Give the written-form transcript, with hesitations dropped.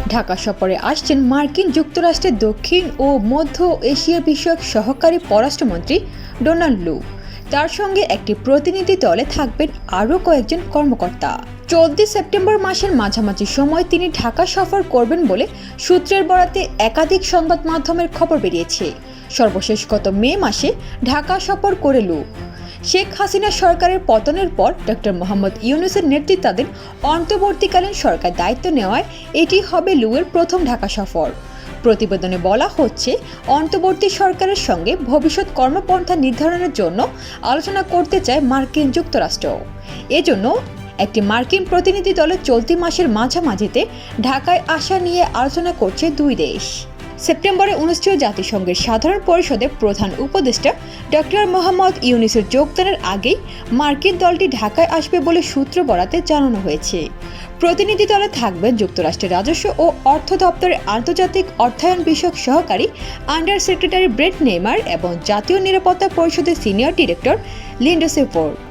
ঢাকা সফরে আসছেন মার্কিন যুক্তরাষ্ট্রের দক্ষিণ ও মধ্য এশিয়া বিষয়ক সহকারী পররাষ্ট্রমন্ত্রী ডোনাল্ড লু। তার সঙ্গে একটি প্রতিনিধি দলে থাকবেন আরও কয়েকজন কর্মকর্তা। 14 সেপ্টেম্বর মাসের মাঝামাঝি সময় তিনি ঢাকা সফর করবেন বলে সূত্রের বরাতে একাধিক সংবাদ মাধ্যমের খবর বেরিয়েছে। সর্বশেষ গত মে মাসে ঢাকা সফর করে লু। শেখ হাসিনা সরকারের পতনের পর ডক্টর মোহাম্মদ ইউনূসের নেতৃত্বাধীন অন্তর্বর্তীকালীন সরকার দায়িত্ব নেওয়ায় এটি হবে লুয়ের প্রথম ঢাকা সফর। প্রতিবেদনে বলা হচ্ছে, অন্তর্বর্তী সরকারের সঙ্গে ভবিষ্যৎ কর্মপন্থা নির্ধারণের জন্য আলোচনা করতে চায় মার্কিন যুক্তরাষ্ট্র। এজন্য একটি মার্কিন প্রতিনিধি দলের চলতি মাসের মাঝামাঝিতে ঢাকায় আসা নিয়ে আলোচনা করছে দুই দেশ। সেপ্টেম্বরে অনুষ্ঠিত জাতিসংঘের সাধারণ পরিষদের প্রধান উপদেষ্টা ডক্টর মোহাম্মদ ইউনূসের যোগদানের আগেই মার্কিন দলটি ঢাকায় আসবে বলে সূত্র বরাতে জানানো হয়েছে। প্রতিনিধি দলে থাকবেন যুক্তরাষ্ট্রের রাজস্ব ও অর্থ দপ্তরের আন্তর্জাতিক অর্থায়ন বিষয়ক সহকারী আন্ডার সেক্রেটারি ব্রেট নেইমার এবং জাতীয় নিরাপত্তা পরিষদের সিনিয়র ডিরেক্টর লিন্ডসে ফোর্ড।